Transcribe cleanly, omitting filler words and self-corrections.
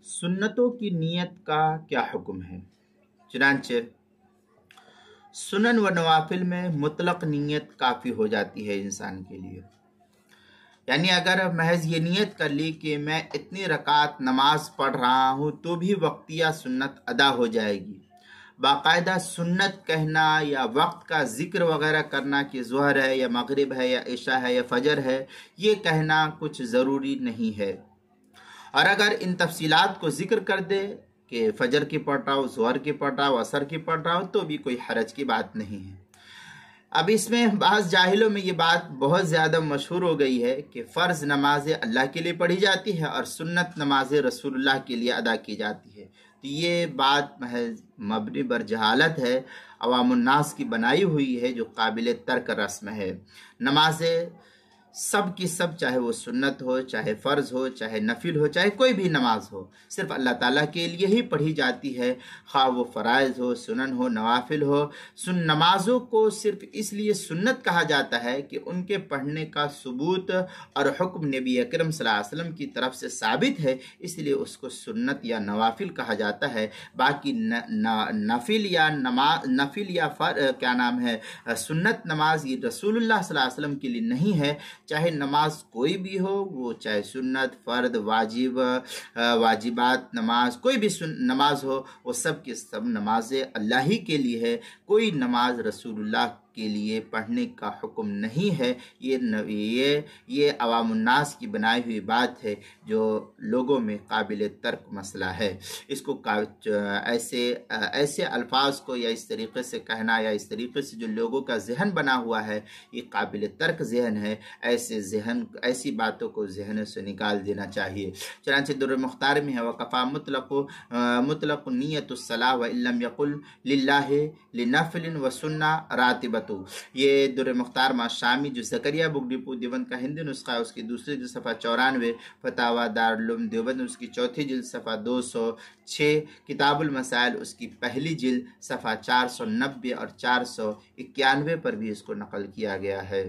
سنتوں کی نیت کا کیا حکم ہے؟ چنانچہ سنن و نوافل میں مطلق نیت کافی ہو جاتی ہے انسان کے لیے. یعنی اگر محض یہ نیت کر لی کہ میں اتنی رکعت نماز پڑھ رہا ہوں تو بھی وقتیہ سنت ادا ہو جائے گی. باقاعدہ سنت کہنا یا وقت کا ذکر وغیرہ کرنا کہ ظہر ہے یا مغرب ہے یا عشاء ہے یا فجر ہے، یہ کہنا کچھ ضروری نہیں ہے. اور اگر ان تفصیلات کو ذکر کر دے کہ فجر کی پڑھ رہا ہو، ظہر کی پڑھ رہا ہو، عصر کی پڑھ رہا ہو، تو بھی کوئی حرج کی بات نہیں ہے. اب اس میں بعض جاہلوں میں یہ بات بہت زیادہ مشہور ہو گئی ہے کہ فرض نمازیں اللہ کے لیے پڑھی جاتی ہے اور سنت نمازیں رسول اللہ کے لیے ادا کی جاتی ہے. تو یہ بات محض مبنی بر جہالت ہے، عوام الناس کی بنائی ہوئی ہے، جو قابل ترک رسم ہے. نمازیں سب کی سب، چاہے وہ سنت ہو، چاہے فرض ہو، چاہے نفل ہو، چاہے کوئی بھی نماز ہو، صرف اللہ تعالیٰ کے لیے ہی پڑھی جاتی ہے، خواہ وہ فرائض ہو، سنن ہو، نوافل ہو. نمازوں کو صرف اس لیے سنت کہا جاتا ہے کہ ان کے پڑھنے کا ثبوت اور حکم نبی اکرم صلی اللہ علیہ وسلم کی طرف سے ثابت ہے، اس لیے اس کو سنت یا نوافل کہا جاتا ہے. باقی نفل یا سنت نماز یہ رسول اللہ صلی اللہ علیہ وسلم کے لیے نہیں ہے. چاہے نماز کوئی بھی ہو، وہ چاہے سنت، فرد، واجبات نماز، کوئی بھی نماز ہو، وہ سب کی سب نمازیں اللہ ہی کے لیے ہے. کوئی نماز رسول اللہ کے لیے پڑھنے کا حکم نہیں ہے. یہ عوام الناس کی بنائی ہوئی بات ہے، جو لوگوں میں قابل ترک مسئلہ ہے. اس کو ایسے الفاظ کو یا اس طریقے سے کہنا یا اس طریقے سے جو لوگوں کا ذہن بنا ہوا ہے، یہ قابل ترک ذہن ہے. ایسی باتوں کو ذہن سے نکال دینا چاہیے. چنانچہ در مختار میں ہے وقفا مطلق نیت الصلاح و علم یقل للہ لنفل و سنہ راتبۃ. یہ در مختار ما شامی جو زکریہ بک ڈپو دیوبند کا ہندی نسخہ ہے، اس کی دوسری جلد صفحہ 94، فتاوی دارالعلوم دیوبند اس کی چوتھی جلد صفحہ 206، کتاب المسائل اس کی پہلی جلد صفحہ 490 اور 491 پر بھی اس کو نقل کیا گیا ہے.